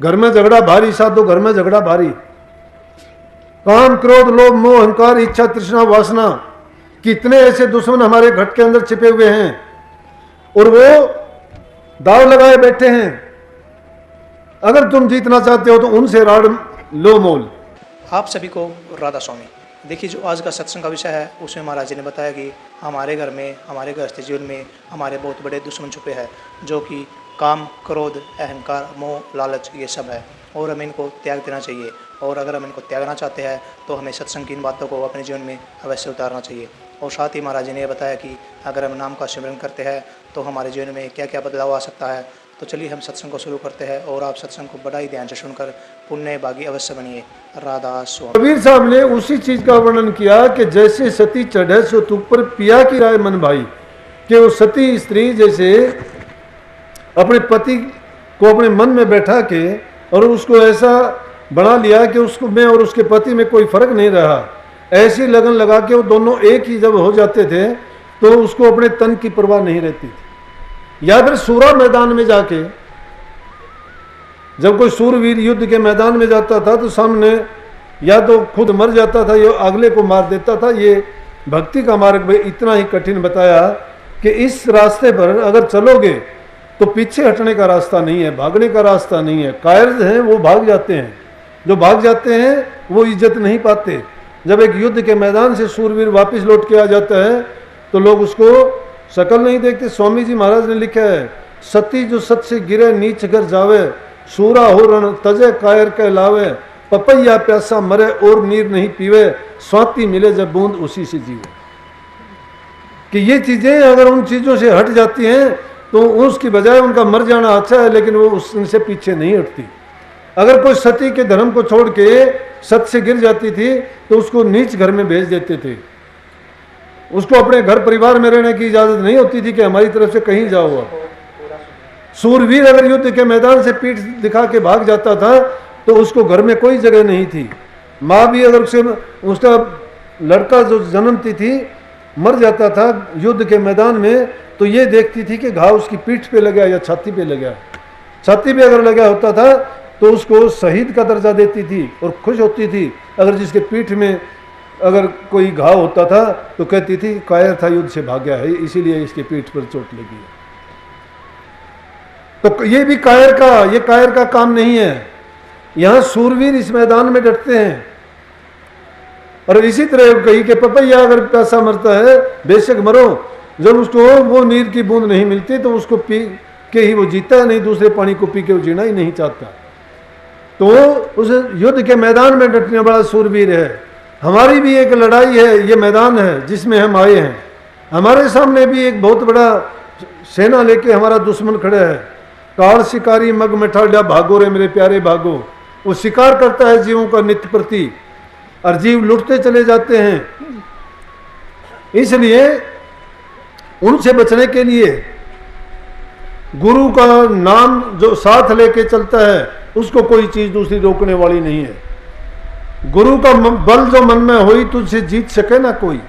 घर में झगड़ा भारी, साधो घर में झगड़ा भारी। काम, क्रोध, लोभ, मोह, अहंकार, इच्छा, तृष्णा, वासना, कितने ऐसे दुश्मन हमारे घट के अंदर छिपे हुए हैं और वो दाव लगाए बैठे हैं। अगर तुम जीतना चाहते हो तो उनसे राड़ लो मोल। आप सभी को राधा स्वामी। देखिए, जो आज का सत्संग का विषय है उसमें महाराज जी ने बताया कि हमारे घर में, हमारे गृहस्थ जीवन में हमारे बहुत बड़े दुश्मन छुपे हैं, जो कि काम, क्रोध, अहंकार, मोह, लालच, ये सब है और हमें इनको त्याग देना चाहिए। और अगर हम इनको त्यागना चाहते हैं तो हमें सत्संग की इन बातों को अपने जीवन में अवश्य उतारना चाहिए। और साथ ही महाराज जी ने बताया कि अगर हम नाम का सिमरन करते हैं तो हमारे जीवन में क्या क्या बदलाव आ सकता है। तो चलिए हम सत्संग को शुरू करते हैं और आप सत्संग को बड़ा ही ध्यान से सुनकर पुण्य भागी अवश्य बनिए। राधा स्वामी। कबीर साहब ने उसी चीज का वर्णन किया कि जैसे सती चढ़े सो तुक पर पिया की राय मन भाई, कि वो सती स्त्री जैसे अपने पति को अपने मन में बैठा के और उसको ऐसा बना लिया कि उसको में और उसके पति में कोई फर्क नहीं रहा, ऐसी लगन लगा के वो दोनों एक ही जब हो जाते थे तो उसको अपने तन की परवाह नहीं रहती थी। या फिर सूरा मैदान में जाके जब कोई सूरवीर युद्ध के मैदान में जाता था तो सामने या तो खुद मर जाता था या अगले को मार देता था। ये भक्ति का मार्ग भी इतना ही कठिन बताया कि इस रास्ते पर अगर चलोगे तो पीछे हटने का रास्ता नहीं है, भागने का रास्ता नहीं है। कायर हैं वो भाग जाते हैं, जो भाग जाते हैं वो इज्जत नहीं पाते। जब एक युद्ध के मैदान से सूरवीर वापस लौट के आ जाता है तो लोग उसको शकल नहीं देखते। स्वामी जी महाराज ने लिखा है, सती जो सत से गिरे नीच कर जावे, सूरा हो रण तजे कायर कहलावे, पपैया प्यासा मरे और नीर नहीं पीवे, स्वाति मिले जब बूंद उसी से जीवे। कि ये चीजें अगर उन चीजों से हट जाती हैं तो उसकी बजाय उनका मर जाना अच्छा है, लेकिन वो उनसे पीछे नहीं हटती। अगर कोई सती के धर्म को छोड़ के सत से गिर जाती थी तो उसको नीच घर में भेज देते थे। उसको अपने घर परिवार में रहने की इजाजत नहीं होती थी कि हमारी तरफ से कहीं जाओ। सूरवीर अगर युद्ध के मैदान से पीठ दिखा के भाग जाता था तो उसको घर में कोई जगह नहीं थी। माँ भी अगर उसका लड़का जो जन्मती थी मर जाता था युद्ध के मैदान में तो ये देखती थी कि घाव उसकी पीठ पे लगा या छाती पे लगा। छाती पे अगर लगा होता था तो उसको शहीद का दर्जा देती थी और खुश होती थी। अगर जिसके पीठ में अगर कोई घाव होता था तो कहती थी कायर था, युद्ध से भागा है, इसीलिए इसके पीठ पर चोट लगी है। तो ये भी कायर का काम नहीं है। यहां सूरवीर इस मैदान में डटते हैं। और इसी तरह कही कि पपैया अगर प्यासा मरता है बेशक मरो, जब उसको वो नीर की बूंद नहीं मिलती तो उसको पी के ही वो जीता है, नहीं दूसरे पानी को पी के वो जीना ही नहीं चाहता। तो उस युद्ध के मैदान में डटने वाला सूरवीर है। हमारी भी एक लड़ाई है, ये मैदान है जिसमें हम आए हैं। हमारे सामने भी एक बहुत बड़ा सेना लेके हमारा दुश्मन खड़ा है। काल शिकारी मग मिठाड़ा भागो रे मेरे प्यारे भागो। वो शिकार करता है जीवों का नित्य प्रति और जीव लुटते चले जाते हैं। इसलिए उनसे बचने के लिए गुरु का नाम जो साथ लेके चलता है उसको कोई चीज दूसरी रोकने वाली नहीं है। गुरु का बल जो मन में होई तुझसे जीत सके ना कोई।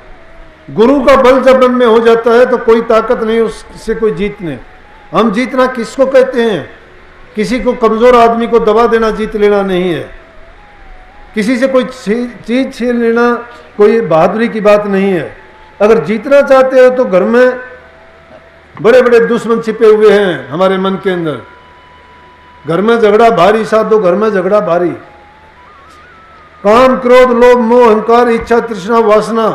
गुरु का बल जब मन में हो जाता है तो कोई ताकत नहीं उससे कोई जीतने। हम जीतना किसको कहते हैं? किसी को कमजोर आदमी को दबा देना जीत लेना नहीं है। किसी से कोई चीज छीन लेना कोई बहादुरी की बात नहीं है। अगर जीतना चाहते हो तो घर में बड़े बड़े दुश्मन छिपे हुए हैं हमारे मन के अंदर। घर में झगड़ा भारी, साधो घर में झगड़ा भारी। काम, क्रोध, लोभ, मोह, अहंकार, इच्छा, तृष्णा, वासना,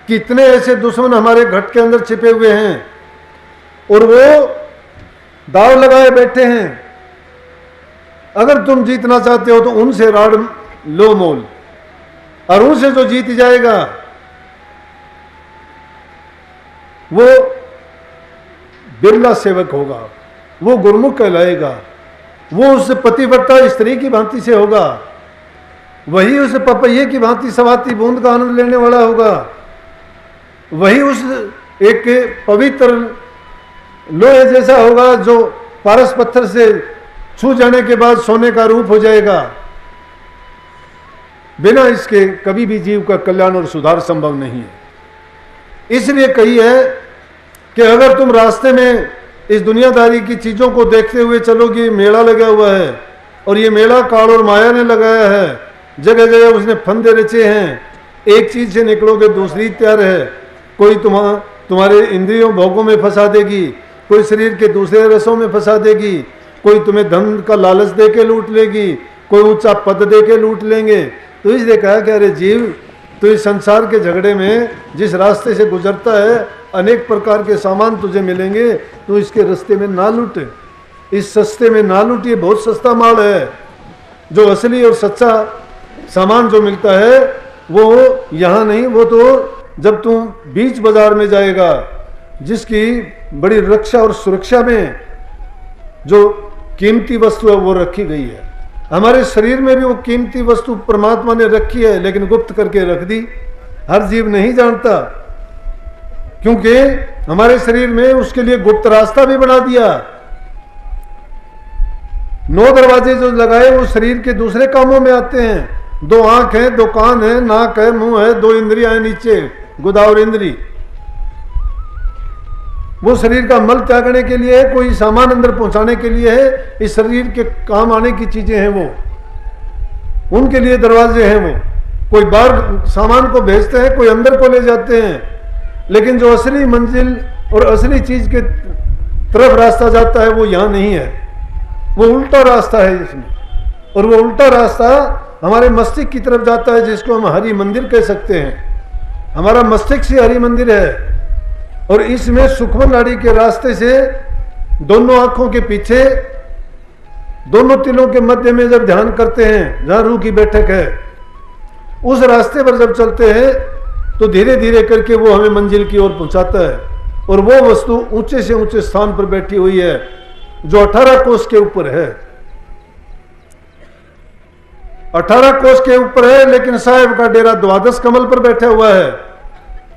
कितने ऐसे दुश्मन हमारे घट के अंदर छिपे हुए हैं और वो दाव लगाए बैठे हैं। अगर तुम जीतना चाहते हो तो उनसे राड़ लो मोल, और उनसे जो जीत जाएगा वो बिरला सेवक होगा, वो गुरमुख कहलाएगा, वो उस पतिव्रता स्त्री की भांति से होगा, वही उस पपैये की भांति सवाती बूंद का आनंद लेने वाला होगा, वही उस एक पवित्र लोहे जैसा होगा जो पारस पत्थर से छू जाने के बाद सोने का रूप हो जाएगा। बिना इसके कभी भी जीव का कल्याण और सुधार संभव नहीं है। इसलिए कही है कि अगर तुम रास्ते में इस दुनियादारी की चीजों को देखते हुए चलोगे, मेला लगा हुआ है, और ये मेला काल और माया ने लगाया है, जगह जगह उसने फंदे रचे हैं। एक चीज से निकलोगे दूसरी तैयार है। कोई तुम्हारे इंद्रियों भोगों में फंसा देगी, कोई शरीर के दूसरे रसों में फंसा देगी, कोई तुम्हें धन का लालच दे के लूट लेगी, कोई ऊंचा पद दे के लूट लेंगे। तो इसलिए कहा कि अरे जीव, तो इस संसार के झगड़े में जिस रास्ते से गुजरता है अनेक प्रकार के सामान तुझे मिलेंगे, तो इसके रास्ते में ना लूटे, इस सस्ते में ना लूटिए। बहुत सस्ता माल है। जो असली और सच्चा सामान जो मिलता है वो यहाँ नहीं, वो तो जब तुम बीच बाजार में जाएगा, जिसकी बड़ी रक्षा और सुरक्षा में जो कीमती वस्तु है वो रखी गई है। हमारे शरीर में भी वो कीमती वस्तु परमात्मा ने रखी है, लेकिन गुप्त करके रख दी। हर जीव नहीं जानता, क्योंकि हमारे शरीर में उसके लिए गुप्त रास्ता भी बना दिया। 9 दरवाजे जो लगाए वो शरीर के दूसरे कामों में आते हैं। 2 आंख है, 2 कान है, नाक है, मुंह है, 2 इंद्रियां हैं नीचे, गुदा और इंद्री। वो शरीर का मल त्यागने के लिए है, कोई सामान अंदर पहुंचाने के लिए है। इस शरीर के काम आने की चीजें हैं वो, उनके लिए दरवाजे हैं वो। कोई बाहर सामान को भेजते हैं, कोई अंदर को ले जाते हैं, लेकिन जो असली मंजिल और असली चीज के तरफ रास्ता जाता है वो यहाँ नहीं है, वो उल्टा रास्ता है इसमें। और वो उल्टा रास्ता हमारे मस्तिष्क की तरफ जाता है, जिसको हम हरि मंदिर कह सकते हैं। हमारा मस्तिष्क ही हरि मंदिर है। और इसमें सूक्ष्म नाड़ी के रास्ते से दोनों आंखों के पीछे, दोनों तिलों के मध्य में जब ध्यान करते हैं, जहां रूह की बैठक है, उस रास्ते पर जब चलते हैं तो धीरे धीरे करके वो हमें मंजिल की ओर पहुंचाता है। और वो वस्तु ऊंचे से ऊंचे स्थान पर बैठी हुई है, जो 18 कोस के ऊपर है। 18 कोस के ऊपर है, लेकिन साहेब का डेरा 12 कमल पर बैठा हुआ है।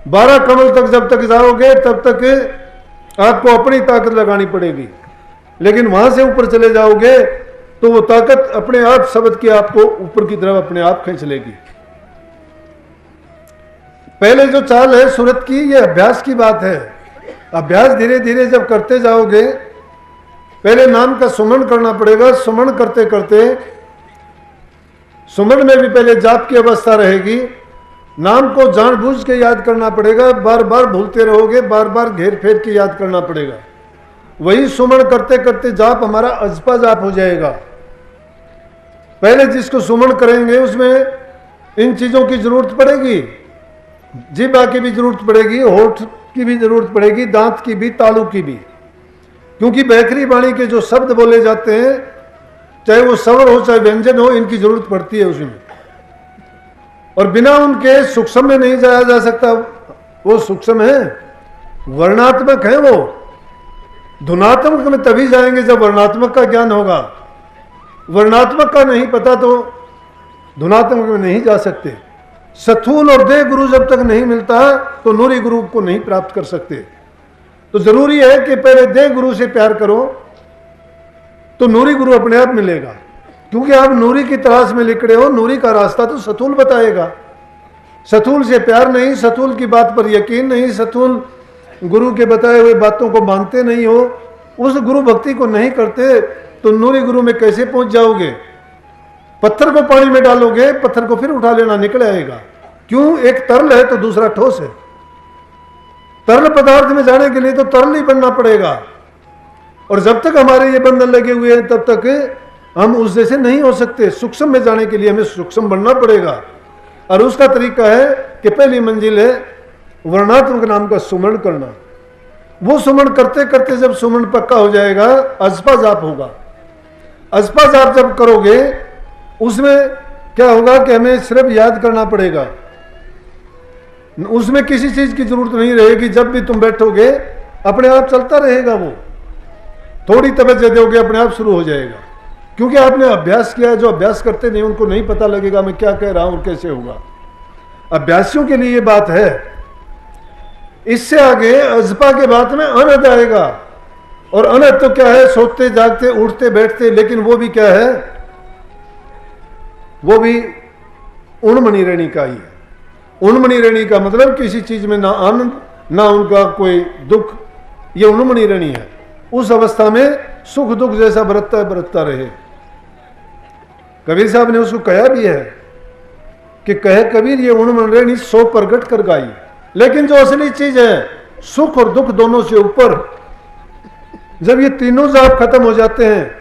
12 कमल तक जब तक जाओगे तब तक आपको अपनी ताकत लगानी पड़ेगी, लेकिन वहां से ऊपर चले जाओगे तो वो ताकत अपने आप शब्द की आपको ऊपर की तरफ अपने आप खींच लेगी। पहले जो चाल है सूरत की, ये अभ्यास की बात है। अभ्यास धीरे धीरे जब करते जाओगे, पहले नाम का सुमरण करना पड़ेगा। सुमरण करते करते, सुमरण में भी पहले जाप की अवस्था रहेगी। नाम को जानबूझ के याद करना पड़ेगा, बार बार भूलते रहोगे, बार बार घेर फेर के याद करना पड़ेगा। वही सुमरण करते करते जाप हमारा अजपा जाप हो जाएगा। पहले जिसको सुमरण करेंगे उसमें इन चीजों की जरूरत पड़ेगी, जिह्वा की भी जरूरत पड़ेगी, होठ की भी जरूरत पड़ेगी, दांत की भी, तालू की भी, क्योंकि बैखरी वाणी के जो शब्द बोले जाते हैं, चाहे वो स्वर हो चाहे व्यंजन हो, इनकी जरूरत पड़ती है उसमें। और बिना उनके सूक्ष्म में नहीं जाया जा सकता। वो सूक्ष्म है, वर्णात्मक है। वो धुनात्मक में तभी जाएंगे जब वर्णात्मक का ज्ञान होगा। वर्णात्मक का नहीं पता तो धुनात्मक में नहीं जा सकते। सथूल और देह गुरु जब तक नहीं मिलता तो नूरी गुरु को नहीं प्राप्त कर सकते। तो जरूरी है कि पहले देह गुरु से प्यार करो, तो नूरी गुरु अपने आप मिलेगा, क्योंकि आप नूरी की तलाश में लिखड़े हो। नूरी का रास्ता तो सथूल बताएगा। सथूल से प्यार नहीं, सथूल की बात पर यकीन नहीं, सथूल गुरु के बताए हुए बातों को मानते नहीं हो, उस गुरु भक्ति को नहीं करते, तो नूरी गुरु में कैसे पहुंच जाओगे? पत्थर को पानी में डालोगे, पत्थर को फिर उठा लेना निकल आएगा। क्यों? एक तरल है तो दूसरा ठोस है। तरल पदार्थ में जाने के लिए तो तरल ही बनना पड़ेगा। और जब तक हमारे ये बंधन लगे हुए हैं तब तक हम उस जैसे नहीं हो सकते। सूक्ष्म में जाने के लिए हमें सूक्ष्म बनना पड़ेगा। और उसका तरीका है कि पहली मंजिल है वर्णात्मक नाम का सुमरण करना। वो सुमरण करते करते जब सुमरण पक्का हो जाएगा, अजपा जाप होगा। अजपा जाप जब करोगे, उसमें क्या होगा कि हमें सिर्फ याद करना पड़ेगा। उसमें किसी चीज की जरूरत नहीं रहेगी। जब भी तुम बैठोगे अपने आप चलता रहेगा। वो थोड़ी तवज्जो दोगे, अपने आप शुरू हो जाएगा, क्योंकि आपने अभ्यास किया है। जो अभ्यास करते नहीं उनको नहीं पता लगेगा मैं क्या कह रहा हूं और कैसे होगा। अभ्यासियों के लिए ये बात है। इससे आगे अजपा के बाद में अनहद आएगा। और अनहद तो क्या है? सोते जागते उठते बैठते, लेकिन वो भी क्या है? वो भी उन्मणि रेणी का ही है। उन्मणि रेणी का मतलब किसी चीज में ना आनंद ना उनका कोई दुख, ये उन्मणि रेणी है। उस अवस्था में सुख दुख जैसा बरतता रहे। कबीर साहब ने उसको कहा भी है कि कहे कबीर ये उण मन रहे नहीं 100 प्रगट कर गाई। लेकिन जो असली चीज है सुख और दुख दोनों से ऊपर, जब ये तीनों जाप खत्म हो जाते हैं,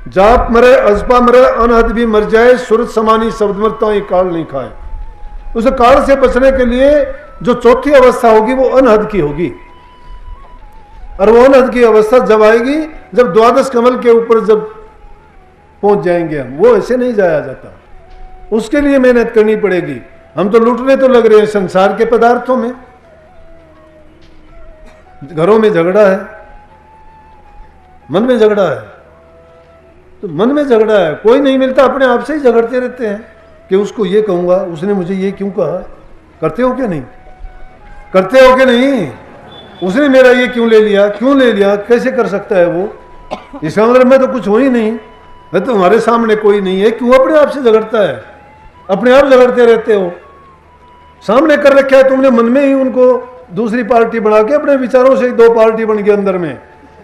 जाप मरे अजपा मरे अनहद भी मर जाए, सूरज समानी शब्द मरता ये काल नहीं खाए। उस काल से बचने के लिए जो चौथी अवस्था होगी वो अनहद की होगी। और वो अनहद की अवस्था जब आएगी जब द्वादश कमल के ऊपर जब पहुंच जाएंगे हम, वो ऐसे नहीं जाया जाता, उसके लिए मेहनत करनी पड़ेगी। हम तो लूटने तो लग रहे हैं संसार के पदार्थों में, घरों में झगड़ा है, मन में झगड़ा है, तो मन में झगड़ा है, कोई नहीं मिलता, अपने आप से ही झगड़ते रहते हैं कि उसको ये कहूंगा, उसने मुझे ये क्यों कहा। करते हो क्या नहीं, करते हो क्या नहीं, उसने मेरा ये क्यों ले लिया, क्यों ले लिया, कैसे कर सकता है वो, इसका मतलब मैं तो कुछ हो ही नहीं, मैं तो तुम्हारे सामने कोई नहीं है, क्यों अपने आप से झगड़ता है, अपने आप झगड़ते रहते हो। सामने कर रखा है तुमने मन में ही उनको दूसरी पार्टी बना के, अपने विचारों से 2 पार्टी बन गई अंदर में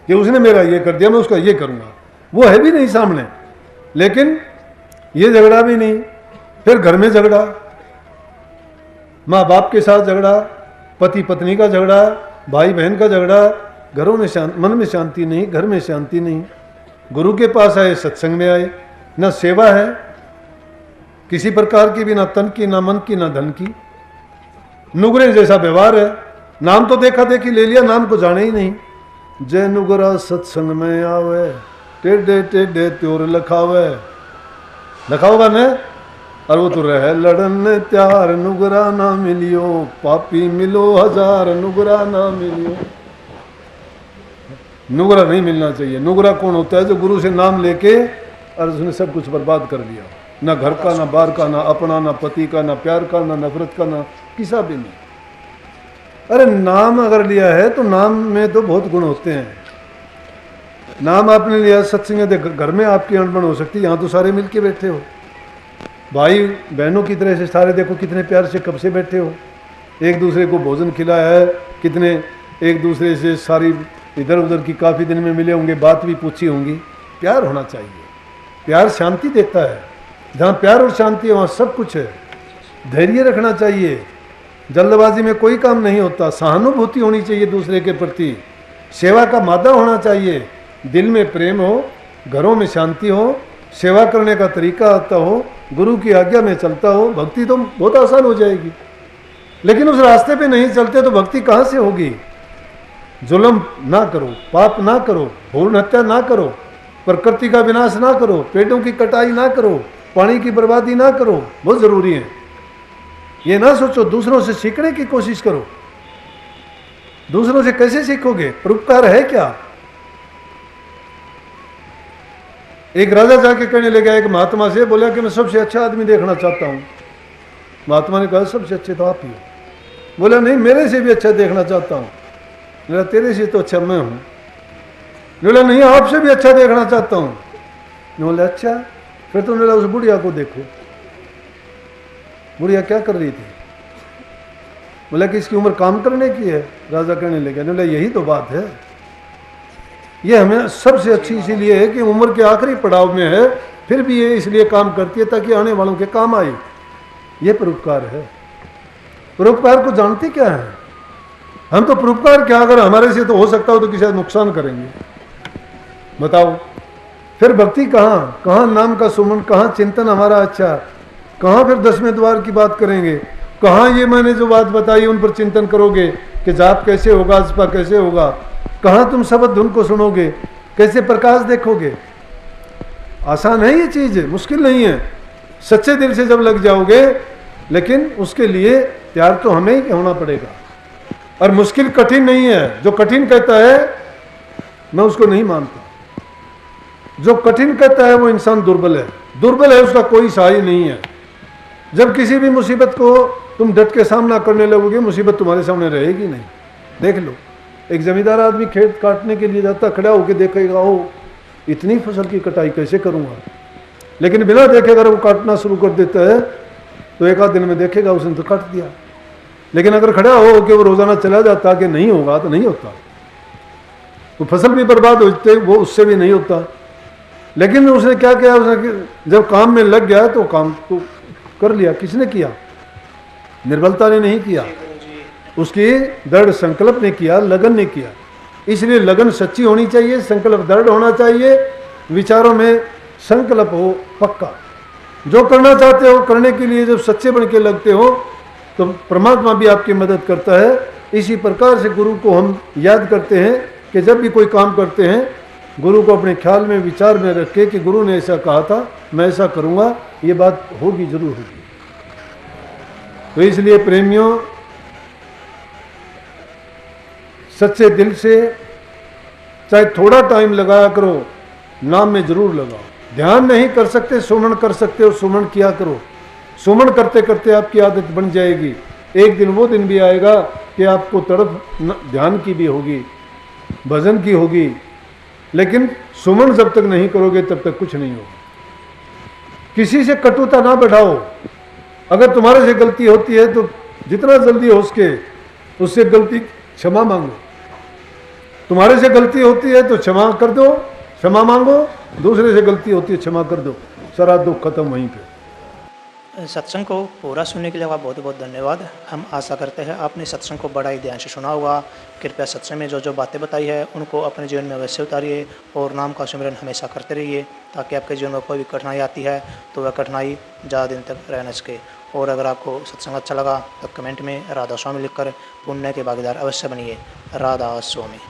कि उसने मेरा ये कर दिया मैं उसका ये करूंगा, वो है भी नहीं सामने, लेकिन ये झगड़ा भी नहीं। फिर घर में झगड़ा, माँ बाप के साथ झगड़ा, पति पत्नी का झगड़ा, भाई बहन का झगड़ा, घरों में मन में शांति नहीं, घर में शांति नहीं। गुरु के पास आए, सत्संग में आए, न सेवा है किसी प्रकार की भी, ना तन की, ना मन की, ना धन की, नुगरे जैसा व्यवहार है। नाम तो देखा देखी ले लिया, नाम को जाने ही नहीं। जय नुगरा सत्संग में आवे, टेढ़े टेढ़े त्योर लखावे, लखाओगा न, और वो तो रहे लड़न त्यार, नुगरा ना मिलियो, पापी मिलो 1000, नुगरा ना मिलियो। नुगरा नहीं मिलना चाहिए। नुगरा कौन होता है, जो गुरु से नाम लेके और उसने सब कुछ बर्बाद कर दिया, ना घर का, ना बाहर का, ना अपना, ना पति का, ना प्यार का, ना नफरत का, ना किसा भी नहीं। अरे नाम अगर लिया है तो नाम में तो बहुत गुण होते हैं। नाम आपने लिया, सत्संग घर में आपकी अनबन हो सकती है, यहाँ तो सारे मिलके बैठे हो, भाई बहनों की तरह से सारे, देखो कितने प्यार से कब से बैठे हो, एक दूसरे को भोजन खिलाया है, कितने एक दूसरे से सारी इधर उधर की काफ़ी दिन में मिले होंगे, बात भी पूछी होंगी। प्यार होना चाहिए, प्यार शांति देता है, जहाँ प्यार और शांति है वहाँ सब कुछ है। धैर्य रखना चाहिए, जल्दबाजी में कोई काम नहीं होता, सहानुभूति होनी चाहिए दूसरे के प्रति, सेवा का मादा होना चाहिए, दिल में प्रेम हो, घरों में शांति हो, सेवा करने का तरीका आता हो, गुरु की आज्ञा में चलता हो, भक्ति तो बहुत आसान हो जाएगी। लेकिन उस रास्ते पे नहीं चलते तो भक्ति कहाँ से होगी। जुल्म ना करो, पाप ना करो, भ्रूण हत्या ना करो, प्रकृति का विनाश ना करो, पेड़ों की कटाई ना करो, पानी की बर्बादी ना करो, बहुत जरूरी है। ये ना सोचो दूसरों से सीखने की कोशिश करो। दूसरों से कैसे सीखोगे, परोपकार है क्या। एक राजा जाके कहने लगा एक महात्मा से, बोला कि मैं सबसे अच्छा आदमी देखना चाहता हूँ। महात्मा ने कहा सबसे अच्छे तो आप ही हो। बोला नहीं, मेरे से भी अच्छा देखना चाहता हूँ। बोला तेरे से तो अच्छा मैं हूँ। बोला नहीं, आपसे भी अच्छा देखना चाहता हूँ। बोला अच्छा, फिर तो बोला उस बुढ़िया को देखो, बुढ़िया क्या कर रही थी। बोला कि इसकी उम्र काम करने की है। राजा कहने लगा, बोला यही तो बात है, ये हमें सबसे अच्छी इसीलिए है कि उम्र के आखिरी पड़ाव में है, फिर भी ये इसलिए काम करती है ताकि आने वालों के काम आए। ये परोपकार है। परोपकार को जानते क्या है हम, तो परोपकार क्या, अगर हमारे से तो हो सकता हो तो किसी का नुकसान करेंगे, बताओ। फिर भक्ति कहाँ, कहाँ नाम का सुमन, कहाँ चिंतन हमारा अच्छा, कहाँ फिर 10वें द्वार की बात करेंगे, कहाँ ये मैंने जो बात बताई उन पर चिंतन करोगे कि जाप कैसे होगा, जपा कैसे होगा, कहाँ तुम शब्द धुन को सुनोगे, कैसे प्रकाश देखोगे। आसान है ये चीज़, मुश्किल नहीं है, सच्चे दिल से जब लग जाओगे। लेकिन उसके लिए प्यार तो हमें ही होना पड़ेगा। और मुश्किल कठिन नहीं है, जो कठिन कहता है मैं उसको नहीं मानता। जो कठिन कहता है वो इंसान दुर्बल है, दुर्बल है, उसका कोई सहाय नहीं है। जब किसी भी मुसीबत को तुम डट के सामना करने लगोगे, मुसीबत तुम्हारे सामने रहेगी नहीं। देख लो, एक जमींदार आदमी खेत काटने के लिए जाता, खड़ा होकर देखेगा ओ इतनी फसल की कटाई कैसे करूँगा, लेकिन बिना देखे अगर वो काटना शुरू कर देता है तो एक आध दिन में देखेगा उसने तो काट दिया। लेकिन अगर खड़ा हो कि वो रोजाना चला जाता कि नहीं होगा तो नहीं होता, वो फसल भी बर्बाद होते, वो उससे भी नहीं होता। लेकिन उसने क्या किया, उसने जब काम में लग गया तो काम तो कर लिया। किसने किया? निर्बलता ने नहीं किया, उसकी दृढ़ संकल्प ने किया, लगन ने किया। इसलिए लगन सच्ची होनी चाहिए, संकल्प दृढ़ होना चाहिए, विचारों में संकल्प हो पक्का। जो करना चाहते हो करने के लिए जब सच्चे बन के लगते हो तो परमात्मा भी आपकी मदद करता है। इसी प्रकार से गुरु को हम याद करते हैं कि जब भी कोई काम करते हैं गुरु को अपने ख्याल में विचार में रख के कि गुरु ने ऐसा कहा था, मैं ऐसा करूँगा, ये बात होगी, जरूर होगी। तो इसलिए प्रेमियों, सच्चे दिल से चाहे थोड़ा टाइम लगाया करो, नाम में जरूर लगाओ। ध्यान नहीं कर सकते, सुमन कर सकते हो, सुमन किया करो। सुमन करते करते आपकी आदत बन जाएगी। एक दिन वो दिन भी आएगा कि आपको तड़प ध्यान की भी होगी, भजन की होगी, लेकिन सुमन जब तक नहीं करोगे तब तक कुछ नहीं होगा। किसी से कटुता ना बढ़ाओ। अगर तुम्हारे से गलती होती है तो जितना जल्दी हो सके उससे गलती क्षमा मांगो। तुम्हारे से गलती होती है तो क्षमा कर दो, क्षमा मांगो। दूसरे से गलती होती है, क्षमा कर दो, सारा दुख खत्म वहीं पे। सत्संग को पूरा सुनने के लिए आपका बहुत बहुत धन्यवाद। हम आशा करते हैं आपने सत्संग को बड़ा ही ध्यान से सुना होगा। कृपया सत्संग में जो जो बातें बताई है उनको अपने जीवन में अवश्य उतारिए और नाम का सिमरन हमेशा करते रहिए, ताकि आपके जीवन में कोई भी कठिनाई आती है तो वह कठिनाई ज़्यादा दिन तक रह न सके। और अगर आपको सत्संग अच्छा लगा तो कमेंट में राधा स्वामी लिखकर पुण्य के भागीदार अवश्य बनिए। राधा स्वामी।